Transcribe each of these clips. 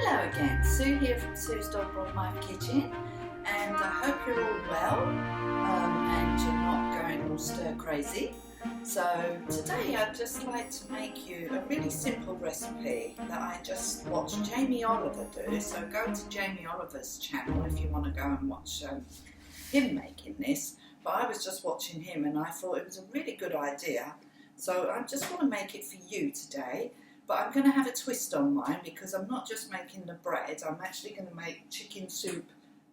Hello again, Sue here from Sue's Dog Life Kitchen, and I hope you're all well and you're not going all stir crazy. So today I'd just like to make you a really simple recipe that I just watched Jamie Oliver do. So go to Jamie Oliver's channel if you want to go and watch him making this. But I was just watching him and I thought it was a really good idea. So I just want to make it for you today. But I'm going to have a twist on mine because I'm not just making the bread, I'm actually going to make chicken soup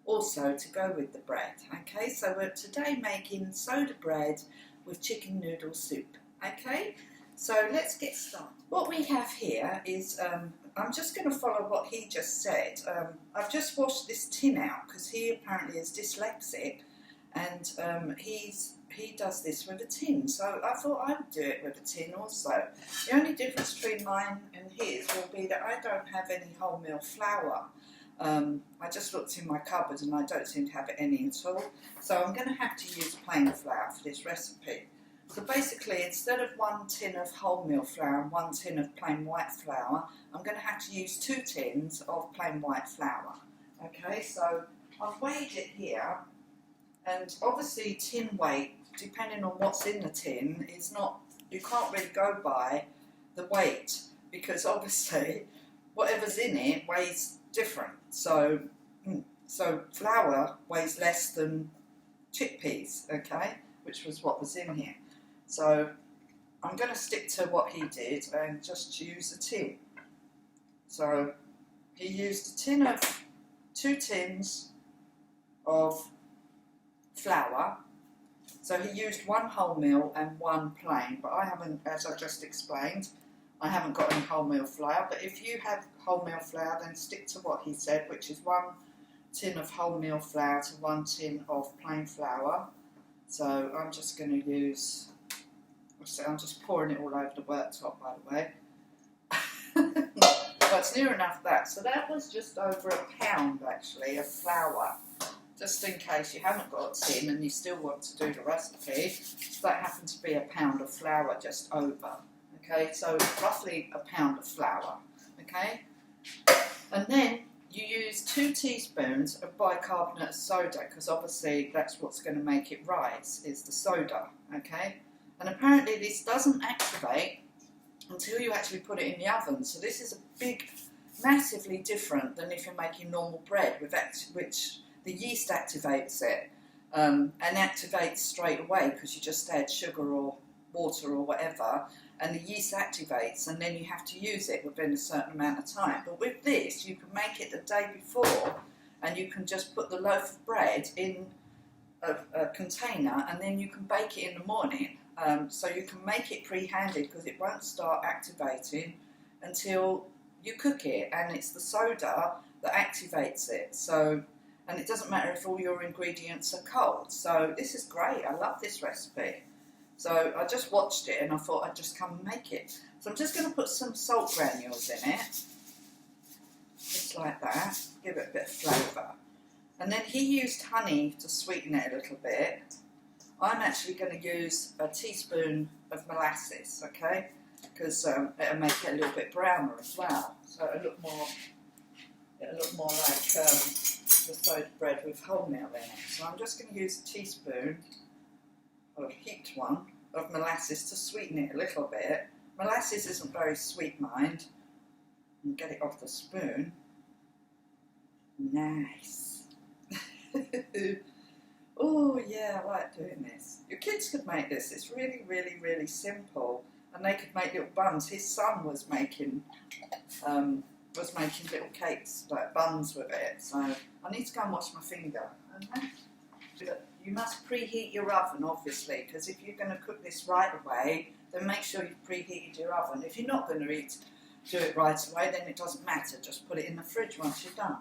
also to go with the bread. Okay, so we're today making soda bread with chicken noodle soup. Okay, so let's get started. What we have here is, I'm just going to follow what he just said. I've just washed this tin out because he apparently is dyslexic and he does this with a tin, so I thought I would do it with a tin also. The only difference between mine and his will be that I don't have any wholemeal flour. I just looked in my cupboard and I don't seem to have any at all, so I'm going to have to use plain flour for this recipe. So basically, instead of 1 tin of wholemeal flour and 1 tin of plain white flour, I'm going to have to use 2 tins of plain white flour. Okay, so I've weighed it here. And obviously tin weight, depending on what's in the tin, is not, you can't really go by the weight because obviously whatever's in it weighs different. So flour weighs less than chickpeas, okay, which was what was in here. So I'm going to stick to what he did and just use a tin. So he used a 2 tins of flour. So he used 1 wholemeal and 1 plain, but I haven't, as I just explained, I haven't got any wholemeal flour. But if you have wholemeal flour, then stick to what he said, which is 1 tin of wholemeal flour to 1 tin of plain flour. So I'm just going to use, I'm just pouring it all over the worktop, by the way. But it's near enough that. So that was just over a pound actually of flour. Just in case you haven't got a tin and you still want to do the recipe, so that happens to be a pound of flour just over. Okay, so roughly a pound of flour. Okay, and then you use 2 teaspoons of bicarbonate of soda because obviously that's what's going to make it rise, is the soda. Okay, and apparently this doesn't activate until you actually put it in the oven. So this is massively different than if you're making normal bread, which the yeast activates it and activates straight away because you just add sugar or water or whatever, and the yeast activates and then you have to use it within a certain amount of time. But with this, you can make it the day before and you can just put the loaf of bread in a container and then you can bake it in the morning. So you can make it pre-handed because it won't start activating until you cook it, and it's the soda that activates it. So, and it doesn't matter if all your ingredients are cold. So this is great. I love this recipe. So I just watched it and I thought I'd just come and make it. So I'm just going to put some salt granules in it. Just like that. Give it a bit of flavour. And then he used honey to sweeten it a little bit. I'm actually going to use a teaspoon of molasses, okay? Because it'll make it a little bit browner as well. So it'll look more like the soda bread with wholemeal in it. So I'm just going to use a teaspoon, or a heaped one, of molasses to sweeten it a little bit. Molasses isn't very sweet, mind. And get it off the spoon. Nice. Oh yeah, I like doing this. Your kids could make this. It's really, really, really simple. And they could make little buns. His son was making little cakes, like buns with it. So I need to go and wash my finger. Okay? You must preheat your oven, obviously, because if you're going to cook this right away, then make sure you've preheated your oven. If you're not going to do it right away, then it doesn't matter. Just put it in the fridge once you're done.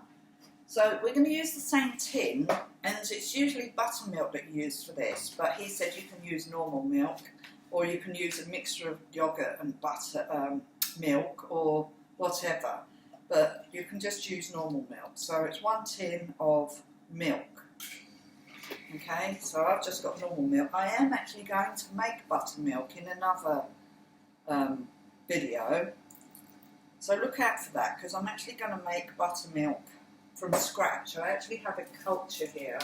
So we're going to use the same tin, and it's usually buttermilk that you use for this, but he said you can use normal milk, or you can use a mixture of yogurt and butter, milk, or whatever. But you can just use normal milk. So it's 1 tin of milk. Okay, so I've just got normal milk. I am actually going to make buttermilk in another video. So look out for that, because I'm actually going to make buttermilk from scratch. I actually have a culture here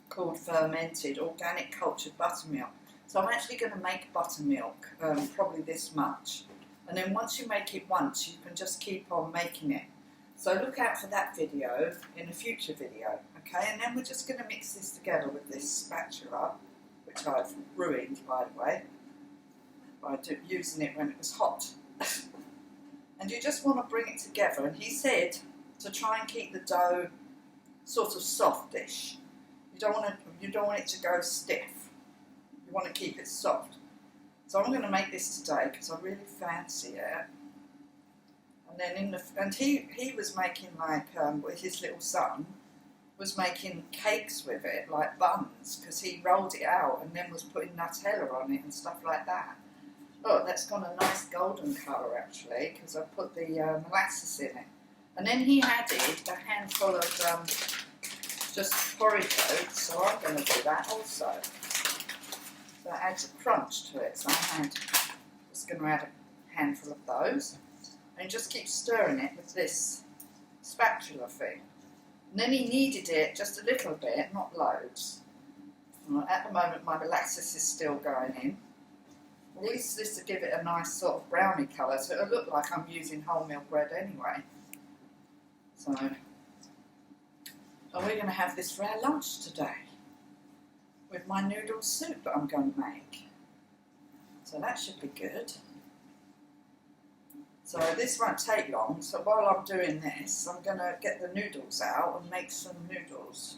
called fermented organic cultured buttermilk. So I'm actually going to make buttermilk, probably this much. And then once you make it once, you can just keep on making it. So look out for that video in a future video, okay? And then we're just going to mix this together with this spatula, which I've ruined, by the way, by using it when it was hot. And you just want to bring it together. And he said to try and keep the dough sort of softish. You don't want it to go stiff. You want to keep it soft. So I'm going to make this today because I really fancy it. And then he was making like with his little son was making cakes with it, like buns, because he rolled it out and then was putting Nutella on it and stuff like that. Oh, that's got a nice golden colour actually, because I put the molasses in it. And then he added a handful of just porridge oats, so I'm going to do that also. So it adds a crunch to it, so I'm just going to add a handful of those. And just keep stirring it with this spatula thing. And then he kneaded it just a little bit, not loads. At the moment my molasses is still going in. I use this to give it a nice sort of brownie colour, so it'll look like I'm using wholemeal bread anyway. So, and we're going to have this for our lunch today with my noodle soup that I'm going to make. So that should be good. So this won't take long, so while I'm doing this, I'm going to get the noodles out and make some noodles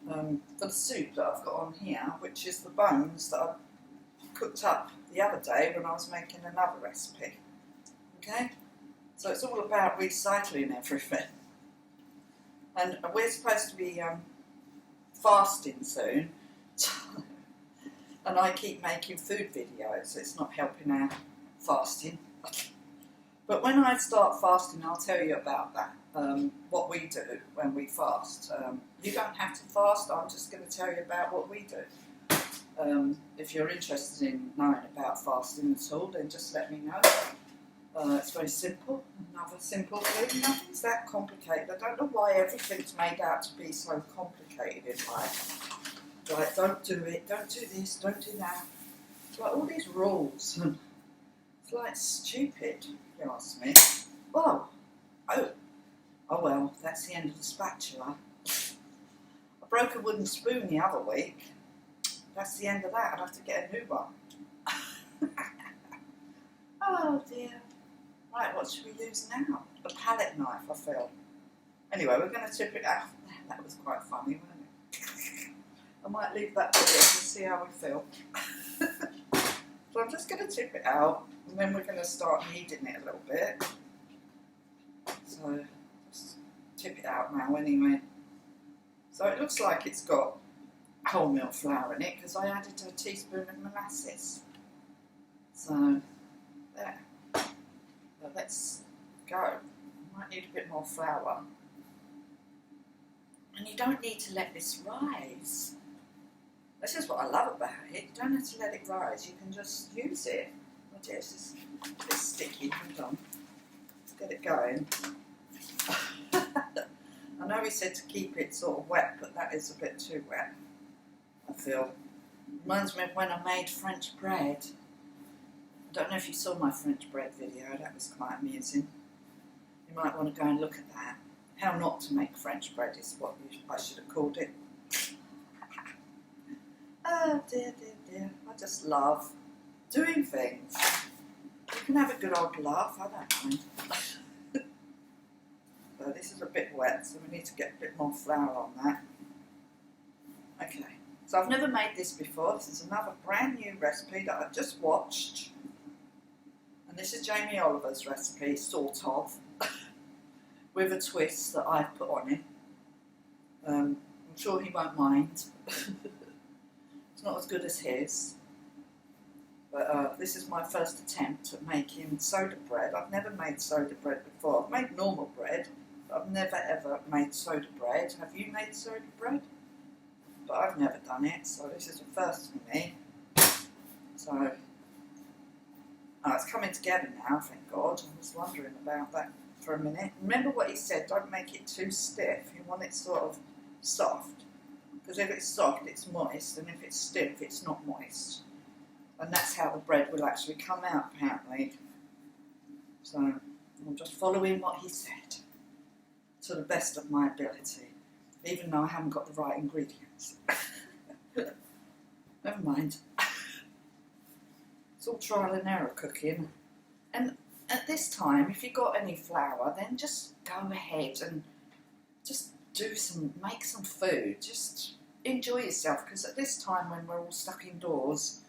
for the soup that I've got on here, which is the bones that I cooked up the other day when I was making another recipe. Okay? So it's all about recycling everything. And we're supposed to be fasting soon, and I keep making food videos, so it's not helping our fasting. But when I start fasting, I'll tell you about that, what we do when we fast. You don't have to fast, I'm just going to tell you about what we do. If you're interested in knowing about fasting at all, then just let me know. It's very simple, another simple thing, nothing's that complicated. I don't know why everything's made out to be so complicated in life. Like, don't do it, don't do this, don't do that. It's like all these rules. It's like stupid, if you ask me. Oh well, that's the end of the spatula. I broke a wooden spoon the other week. That's the end of that, I'd have to get a new one. Oh dear. Right, what should we use now? A palette knife, I feel. Anyway, we're going to tip it out. That was quite funny, wasn't it? I might leave that bit in and see how we feel. So I'm just going to tip it out, and then we're going to start kneading it a little bit. So, just tip it out now anyway. So it looks like it's got wholemeal flour in it, because I added a teaspoon of molasses. So, there. So let's go. Might need a bit more flour. And you don't need to let this rise. This is what I love about it. You don't have to let it rise. You can just use it. Oh dear, this is a bit sticky. Hold on. Let's get it going. I know we said to keep it sort of wet, but that is a bit too wet, I feel. Reminds me of when I made French bread. I don't know if you saw my French bread video, that was quite amusing. You might want to go and look at that. How not to make French bread is what I should have called it. Oh dear, dear, dear. I just love doing things. You can have a good old laugh, I don't mind. So this is a bit wet, so we need to get a bit more flour on that. Okay, so I've never made this before. This is another brand new recipe that I've just watched. And this is Jamie Oliver's recipe, sort of, with a twist that I've put on it. I'm sure he won't mind. It's not as good as his. But this is my first attempt at making soda bread. I've never made soda bread before. I've made normal bread, but I've never ever made soda bread. Have you made soda bread? But I've never done it, so this is a first for me. So, Oh, it's coming together now, thank God. I was wondering about that for a minute. Remember what he said, don't make it too stiff. You want it sort of soft. Because if it's soft, it's moist, and if it's stiff, it's not moist. And that's how the bread will actually come out, apparently. So I'm just following what he said to the best of my ability, even though I haven't got the right ingredients. Never mind. It's all trial and error cooking. And at this time, if you've got any flour, then just go ahead and just make some food. Just enjoy yourself, because at this time when we're all stuck indoors,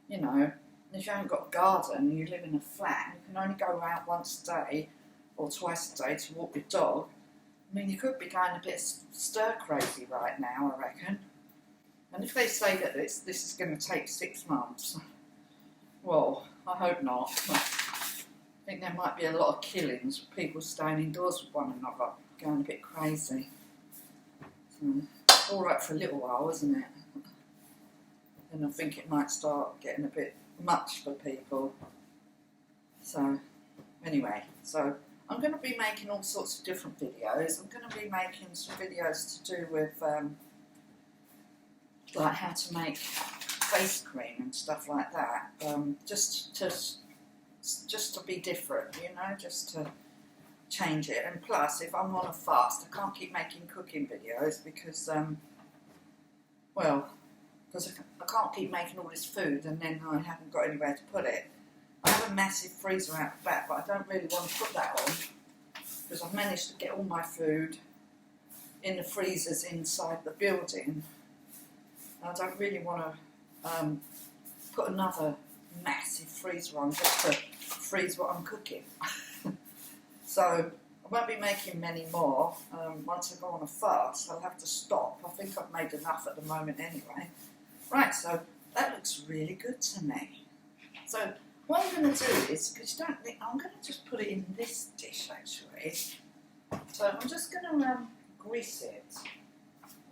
you know, if you haven't got a garden and you live in a flat and you can only go out once a day or twice a day to walk your dog, I mean, you could be going a bit stir crazy right now, I reckon. And if they say that this is going to take 6 months, well, I hope not. I think there might be a lot of killings of people staying indoors with one another, going a bit crazy. So, it's all right for a little while, isn't it? And I think it might start getting a bit much for people. So, anyway, so I'm going to be making all sorts of different videos. I'm going to be making some videos to do with like how to make face cream and stuff like that. Just to be different, you know, just to change it. And plus, if I'm on a fast, I can't keep making cooking videos because, because I can't keep making all this food and then I haven't got anywhere to put it. I have a massive freezer out the back, but I don't really want to put that on because I've managed to get all my food in the freezers inside the building. I don't really want to put another massive freezer on just to freeze what I'm cooking. So I won't be making many more. Once I go on a fast, I'll have to stop. I think I've made enough at the moment anyway. Right, so that looks really good to me. So what I'm going to do is, because you don't think, I'm going to just put it in this dish actually. So I'm just going to grease it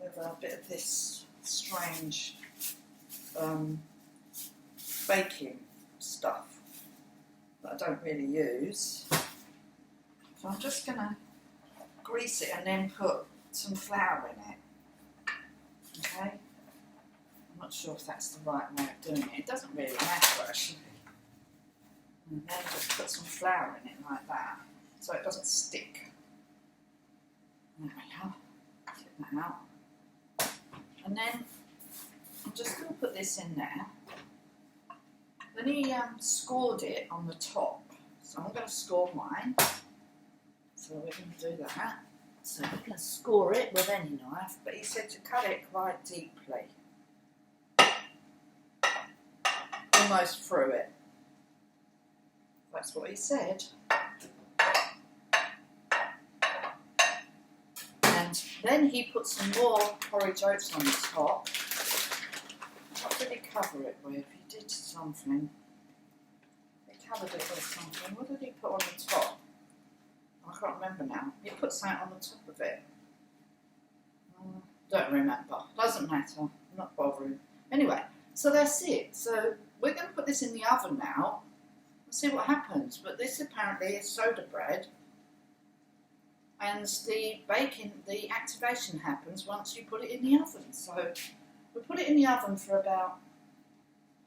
with a bit of this strange baking stuff that I don't really use. So I'm just going to grease it and then put some flour in it. Okay? I'm not sure if that's the right way of doing it. It doesn't really matter actually. And then just put some flour in it like that, so it doesn't stick. There we go. Get that out. And then I'm just going to put this in there. Then he scored it on the top, so I'm going to score mine. So we're going to do that. So you can score it with any knife, but he said to cut it quite deeply. Almost through it. That's what he said. And then he put some more porridge oats on the top. What did he cover it with? He did something. He covered it with something. What did he put on the top? I can't remember now. He put something on the top of it. Don't remember. Doesn't matter. I'm not bothering. Anyway, so that's it. So we're going to put this in the oven now and see what happens. But this apparently is soda bread. And the baking, the activation happens once you put it in the oven. So we put it in the oven for about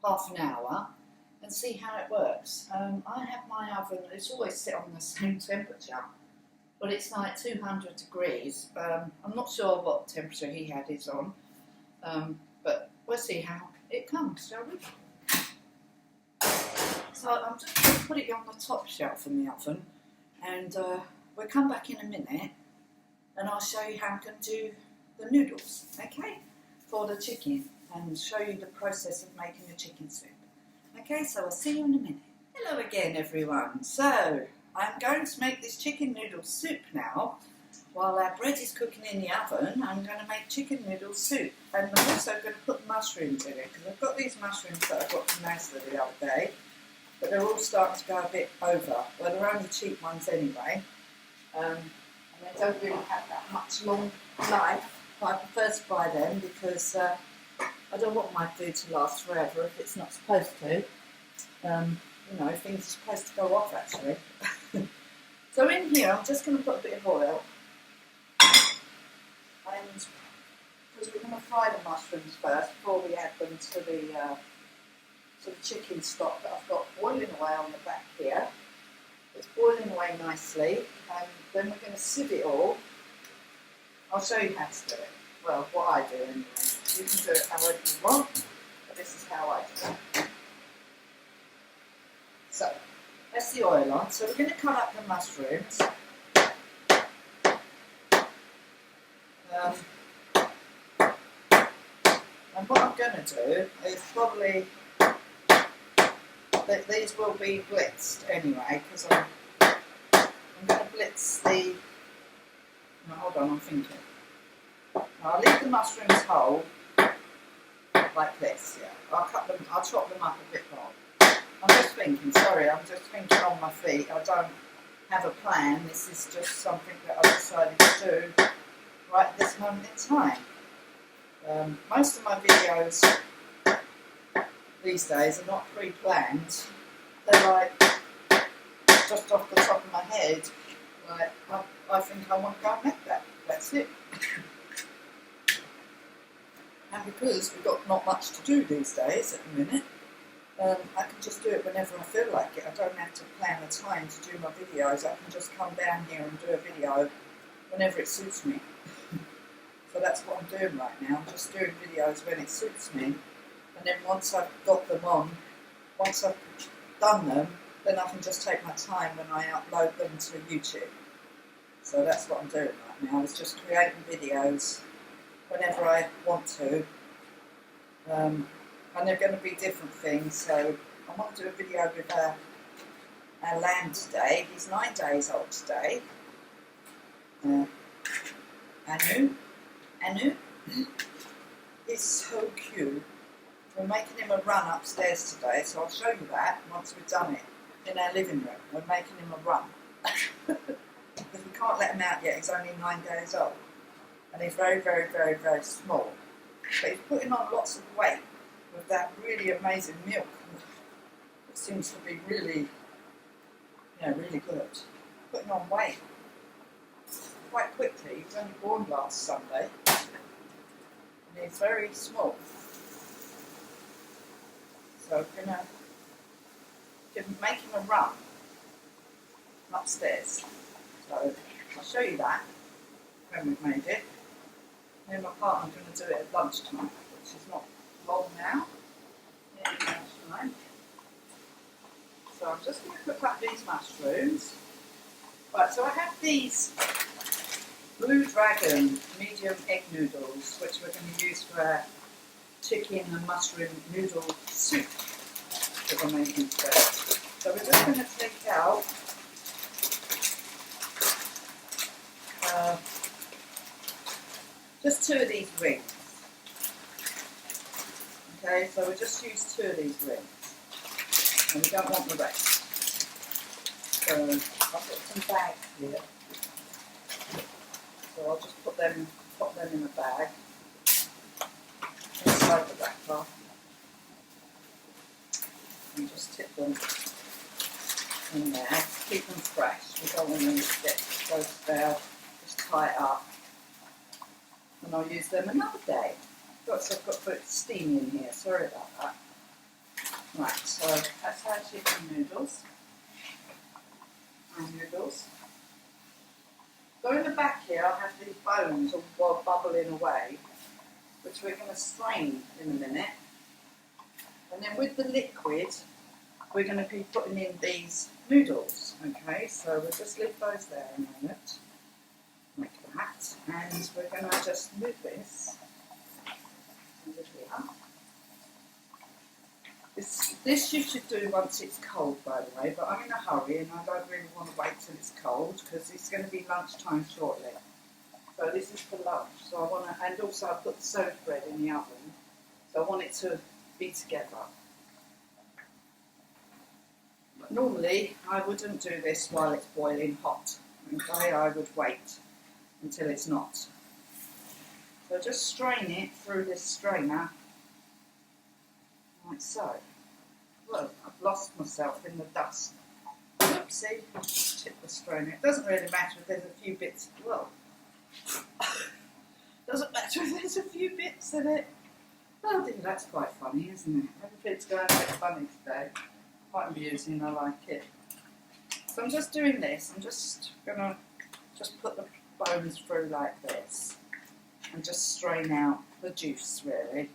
half an hour and see how it works. I have my oven, it's always set on the same temperature, but it's like 200 degrees. I'm not sure what temperature he had his on, but we'll see how it comes, shall we? So I'm just going to put it on the top shelf in the oven, and we'll come back in a minute and I'll show you how I'm going to do the noodles, okay, for the chicken, and show you the process of making the chicken soup. Okay, so I'll see you in a minute. Hello again everyone. So I'm going to make this chicken noodle soup now. While our bread is cooking in the oven, I'm going to make chicken noodle soup. And I'm also going to put mushrooms in it, because I've got these mushrooms that I got from Asda the other day, but they're all starting to go a bit over. Well, they're only cheap ones anyway. And they don't really have that much long life. I prefer to buy them because I don't want my food to last forever if it's not supposed to. you know, things are supposed to go off actually. So in here, I'm just going to put a bit of oil, and because we're going to fry the mushrooms first before we add them to the chicken stock that I've got boiling away on the back here. It's boiling away nicely, and then we're going to sieve it all. I'll show you how to do it. Well, what I do anyway. You can do it however you want, but this is how I do it. So, that's the oil on. So we're going to cut up the mushrooms. And what I'm going to do is probably, these will be blitzed anyway, because I'm going to blitz the, no, hold on, I'm thinking. I'll leave the mushrooms whole, like this, yeah. I'll chop them up a bit more. I'm just thinking, sorry, I'm just thinking on my feet. I don't have a plan. This is just something that I decided to do right at this moment in time. Most of my videos these days are not pre-planned. They're like just off the top of my head. Like I think I want to go and make that. That's it. And because we've got not much to do these days at the minute, I can just do it whenever I feel like it. I don't have to plan a time to do my videos. I can just come down here and do a video whenever it suits me. So that's what I'm doing right now. I'm just doing videos when it suits me. And then once I've got them on, once I've done them, then I can just take my time when I upload them to YouTube. So that's what I'm doing right now. Is just creating videos whenever I want to. And they're going to be different things. So I want to do a video with our lamb today. He's 9 days old today. Anu is so cute. We're making him a run upstairs today, so I'll show you that once we've done it in our living room. We're making him a run. Because we can't let him out yet. He's only 9 days old. And he's very, very, very, very small. But he's putting on lots of weight with that really amazing milk. It seems to be really, really good. Putting on weight quite quickly. He was only born last Sunday. And he's very small. So we're going to make him a run upstairs. So I'll show you that when we've made it. Me and my partner are going to do it at lunchtime, which is not long now. Nearly lunchtime. So I'm just going to cook up these mushrooms. Right, so I have these Blue Dragon medium egg noodles, which we're going to use for our chicken and mushroom noodle soup that we're making today. So we're just going to take out just 2 of these rings. Okay, so we'll just use 2 of these rings. And we don't want the rest. So I've got some bags here. So I'll just pop them in a bag inside the wrapper and just tip them in there. Keep them fresh. We don't want them to get so stale. Just tie it up, and I'll use them another day. I've got to put steam in here. Sorry about that. Right, so that's our chicken noodles. My noodles. So in the back here, I have these bones all bubbling away, which we're going to strain in a minute. And then with the liquid, we're going to be putting in these noodles. Okay, so we'll just leave those there a moment, like that. And we're going to just move this under here. This you should do once it's cold, by the way, but I'm in a hurry and I don't really want to wait till it's cold because it's going to be lunchtime shortly. So this is for lunch. So I want to, and also I put the soda bread in the oven, so I want it to be together. But normally I wouldn't do this while it's boiling hot. Okay, I would wait until it's not. So just strain it through this strainer. Like so. Look, I've lost myself in the dust. Oopsie, tip the spoon. It doesn't really matter if there's a few bits. Well, doesn't matter if there's a few bits in it. Oh dear, that's quite funny, isn't it? Everything's going a bit funny today. Quite amusing, I like it. So I'm just doing this. I'm just gonna put the bones through like this and just strain out the juice, really.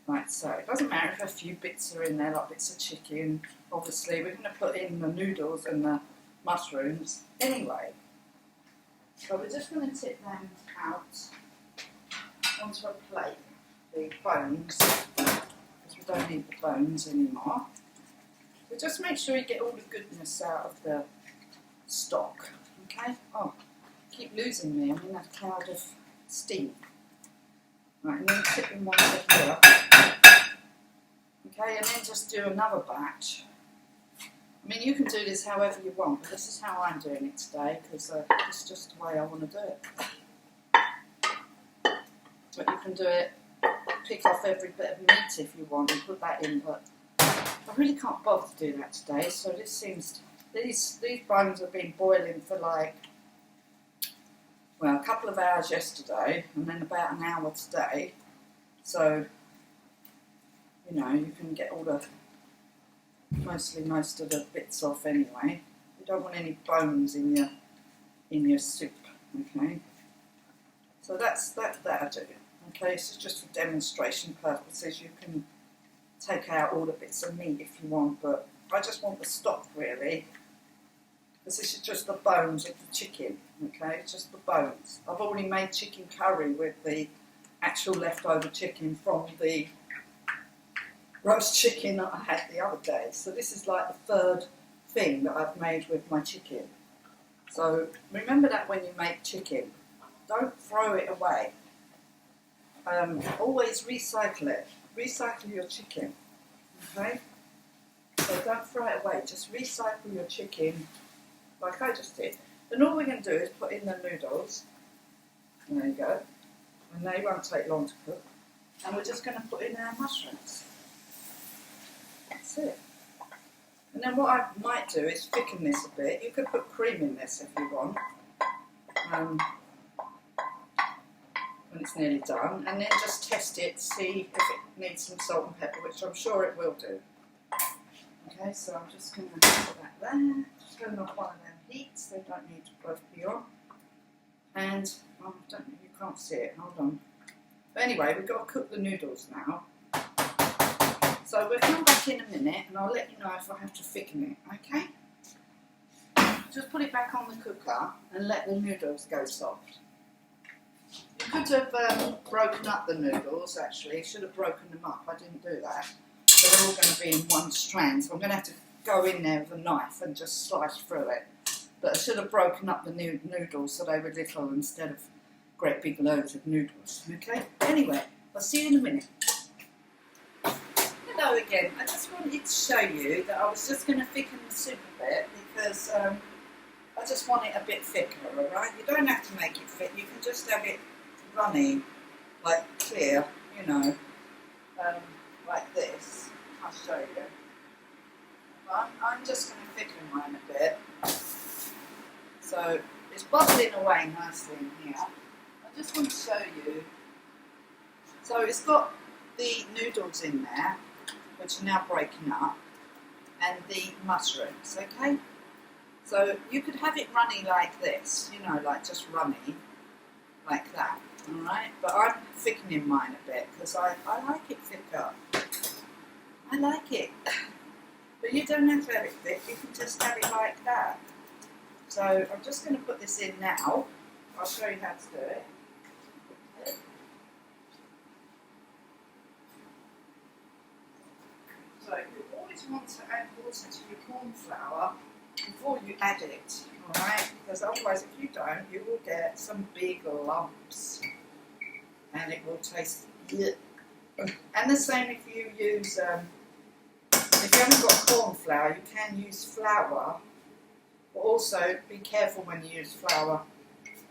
Like so. It doesn't matter if a few bits are in there, like bits of chicken. Obviously, we're going to put in the noodles and the mushrooms anyway. So we're just going to tip them out onto a plate, the bones, because we don't need the bones anymore. So just make sure you get all the goodness out of the stock, okay? Oh, keep losing me, I'm in a cloud of steam. Right, and then tip them one to here. Okay, and then just do another batch. I mean, you can do this however you want, but this is how I'm doing it today, because it's just the way I want to do it. But you can do it, pick off every bit of meat if you want and put that in, but I really can't bother to do that today, so this seems, these bones have been boiling for like, well, a couple of hours yesterday, and then about an hour today, so, you know, you can get all the, most of the bits off anyway. You don't want any bones in your soup, okay? So that'll do. Okay, this is just for demonstration purposes. You can take out all the bits of meat if you want, but I just want the stock really, because this is just the bones of the chicken, okay? It's just the bones. I've already made chicken curry with the actual leftover chicken from the roast chicken that I had the other day. So this is like the third thing that I've made with my chicken. So remember that when you make chicken, don't throw it away. Always recycle it. Recycle your chicken, okay? So don't throw it away, just recycle your chicken like I just did. And all we're going to do is put in the noodles. There you go. And they won't take long to cook. And we're just going to put in our mushrooms. That's it. And then what I might do is thicken this a bit. You could put cream in this if you want. When it's nearly done, and then just test it, see if it needs some salt and pepper, which I'm sure it will do. Okay, so I'm just going to put that there, turn off one of them heats, they don't need to both be on, and you can't see it, hold on. But anyway, we've got to cook the noodles now, so we'll come back in a minute and I'll let you know if I have to thicken it, okay? Just put it back on the cooker and let the noodles go soft. You could have broken up the noodles, actually. Should have broken them up. I didn't do that. They're all going to be in one strand, so I'm going to have to go in there with a knife and just slice through it. But I should have broken up the noodles so they were little instead of great big loads of noodles. Okay? Anyway, I'll see you in a minute. Hello again. I just wanted to show you that I was just going to thicken the soup a bit because I just want it a bit thicker, alright? You don't have to make it thick. You can just have it runny, like clear, you know, like this. I'll show you. I'm just going to thicken mine a bit. So it's bubbling away nicely in here. I just want to show you. So it's got the noodles in there, which are now breaking up, and the mushrooms, okay? So you could have it runny like this, you know, like just runny, like that. Alright, but I'm thickening mine a bit because I like it thicker. I like it. But you don't have to have it thick, you can just have it like that. So I'm just going to put this in now. I'll show you how to do it. So you always want to add water to your corn flour before you add it, alright? Because otherwise if you don't, you will get some big lumps. And it will taste good. And the same if you use, if you haven't got corn flour, you can use flour. But also be careful when you use flour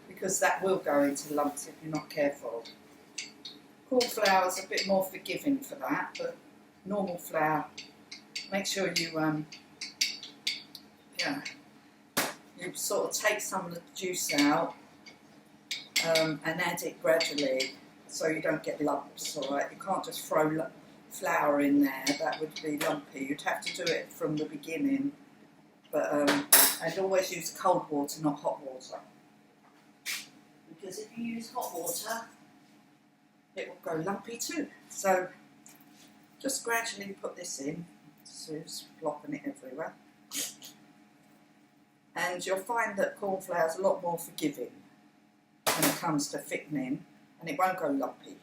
because that will go into lumps if you're not careful. Corn flour is a bit more forgiving for that, but normal flour make sure you yeah, you sort of take some of the juice out and add it gradually so you don't get lumps. All right, you can't just throw flour in there, that would be lumpy. You'd have to do it from the beginning, but I'd always use cold water, not hot water, because if you use hot water it will go lumpy too. So just gradually put this in, Sue's flopping it everywhere, and you'll find that corn flour is a lot more forgiving when it comes to thickening, and it won't go lumpy.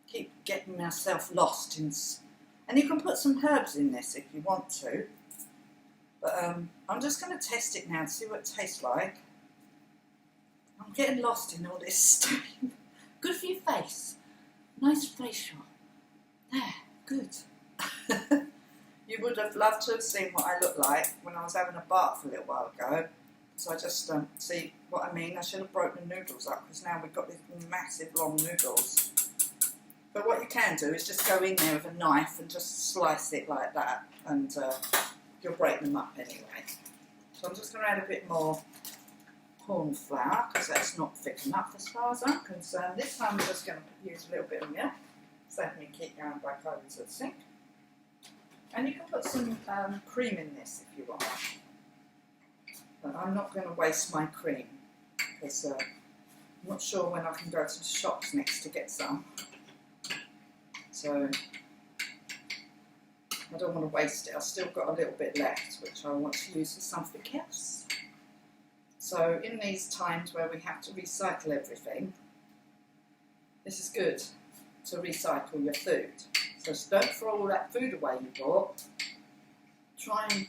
Keep getting myself lost in, and you can put some herbs in this if you want to, but I'm just going to test it now to see what it tastes like. I'm getting lost in all this stuff. Good for your face, nice facial, there, good. You would have loved to have seen what I looked like when I was having a bath a little while ago. So I just, see what I mean, I should have broken the noodles up, because now we've got these massive long noodles. But what you can do is just go in there with a knife and just slice it like that, and you'll break them up anyway. So I'm just going to add a bit more corn flour, because that's not thick enough as far as I'm concerned. This time I'm just going to use a little bit of milk, save me keep going back over to the sink. And you can put some cream in this if you want. But I'm not going to waste my cream, because I'm not sure when I can go to the shops next to get some. So I don't want to waste it. I've still got a little bit left, which I want to use for something else. So in these times where we have to recycle everything, this is good to recycle your food. So don't throw all that food away you bought. Try and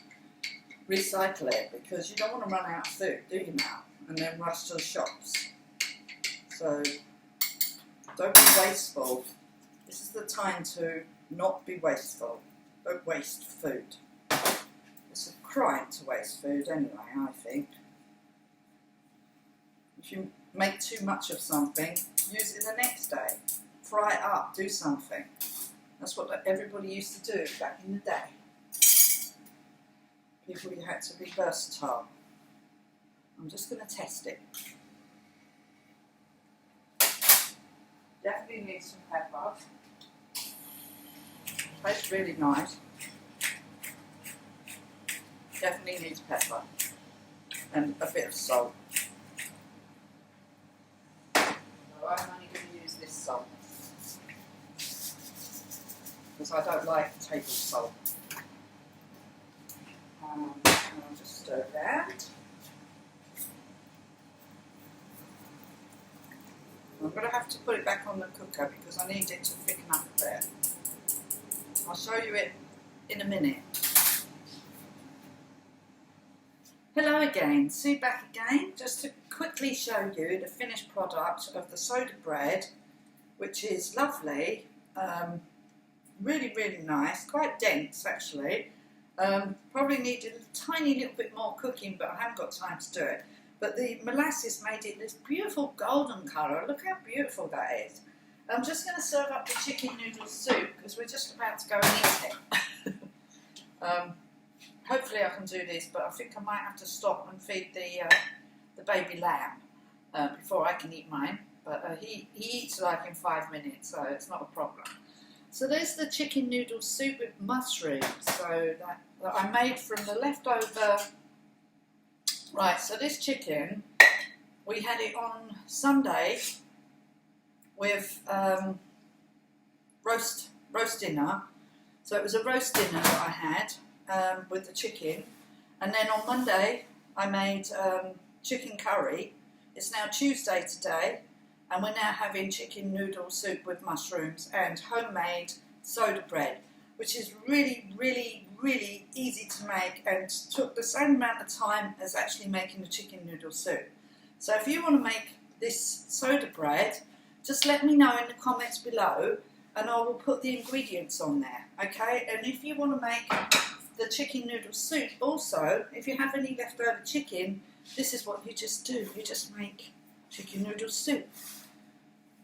recycle it, because you don't want to run out of food, do you now? And then rush to the shops. So don't be wasteful. This is the time to not be wasteful. Don't waste food. It's a crime to waste food anyway, I think. If you make too much of something, use it the next day. Fry it up, do something. That's what everybody used to do back in the day. People, you had to be versatile. I'm just going to test it. Definitely need some pepper. Tastes really nice. Definitely needs pepper. And a bit of salt. So I'm only going to use this salt, because I don't like table salt. And I'll just stir that. I'm going to have to put it back on the cooker because I need it to thicken up a bit. I'll show you it in a minute. Hello again, Sue back again, just to quickly show you the finished product of the soda bread, which is lovely, really, really nice, quite dense actually. Probably needed a tiny little bit more cooking, but I haven't got time to do it. But the molasses made it this beautiful golden colour. Look how beautiful that is. I'm just going to serve up the chicken noodle soup because we're just about to go and eat it. Hopefully I can do this, but I think I might have to stop and feed the baby lamb before I can eat mine. But he eats like in 5 minutes, so it's not a problem. So there's the chicken noodle soup with mushrooms. So that I made from the leftover. Right, so this chicken, we had it on Sunday with roast dinner. So it was a roast dinner that I had with the chicken. And then on Monday, I made chicken curry. It's now Tuesday today, and we're now having chicken noodle soup with mushrooms and homemade soda bread, which is really, really, really easy to make and took the same amount of time as actually making the chicken noodle soup. So if you want to make this soda bread, just let me know in the comments below and I will put the ingredients on there, okay? And if you want to make the chicken noodle soup also, if you have any leftover chicken, this is what you just do. You just make chicken noodle soup.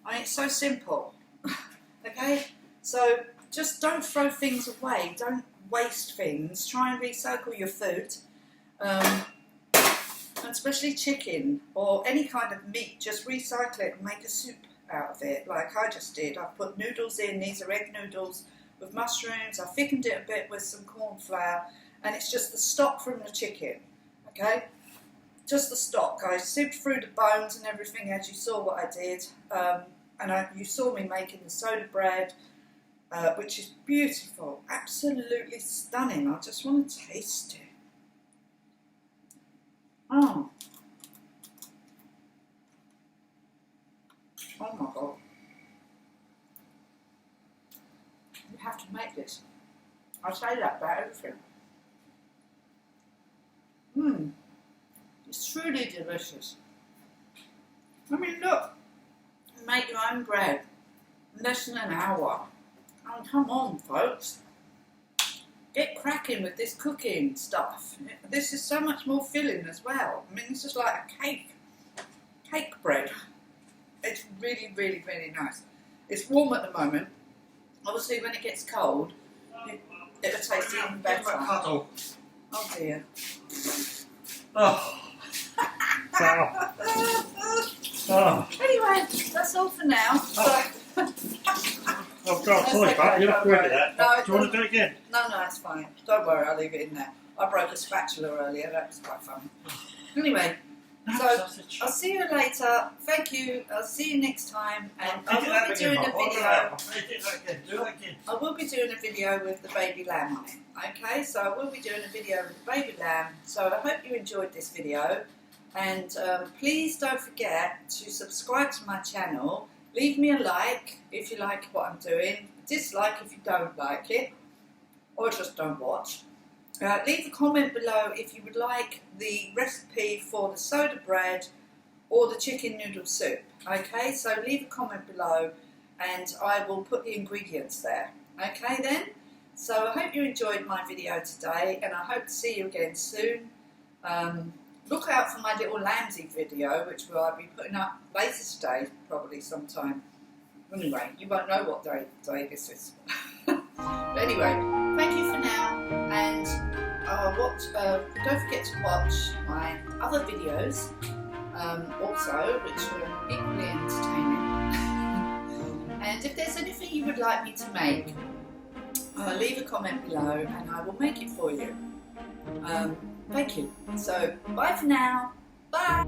I mean, it's so simple, okay? So just don't throw things away. Don't waste things. Try and recycle your food, and especially chicken or any kind of meat. Just recycle it and make a soup out of it, like I just did. I put noodles in. These are egg noodles with mushrooms. I thickened it a bit with some corn flour, and it's just the stock from the chicken. Okay, just the stock. I souped through the bones and everything, as you saw what I did, and you saw me making the soda bread, which is beautiful, absolutely stunning. I just want to taste it. Oh my God. You have to make this. I say that about everything. It's truly delicious. I mean, look, you make your own bread in less than an hour. Oh, come on, folks. Get cracking with this cooking stuff. This is so much more filling as well. I mean, this is like a cake bread. It's really, really, really nice. It's warm at the moment. Obviously, when it gets cold, it'll taste even better. Oh dear. Oh. Oh. Anyway, that's all for now. So, I've got a toy back. You have to edit that. No, do you want to do it again? No, it's fine. Don't worry, I'll leave it in there. I broke a spatula earlier. That was quite fun. Anyway, so I'll see you later. Thank you. I'll see you next time. And I will be doing a video. Do that again. I will be doing a video with the baby lamb on it. Okay, so I will be doing a video with the baby lamb. So I hope you enjoyed this video. And please don't forget to subscribe to my channel. Leave me a like if you like what I'm doing. Dislike if you don't like it. Or just don't watch. Leave a comment below if you would like the recipe for the soda bread or the chicken noodle soup. Okay, so leave a comment below and I will put the ingredients there. Okay then, so I hope you enjoyed my video today and I hope to see you again soon. Look out for my little lambsy video, which I'll be putting up later today, probably sometime. Anyway, you won't know what day this is. But anyway, thank you for now, and don't forget to watch my other videos also, which are equally entertaining. And if there's anything you would like me to make, leave a comment below and I will make it for you. Thank you. So, bye for now. Bye.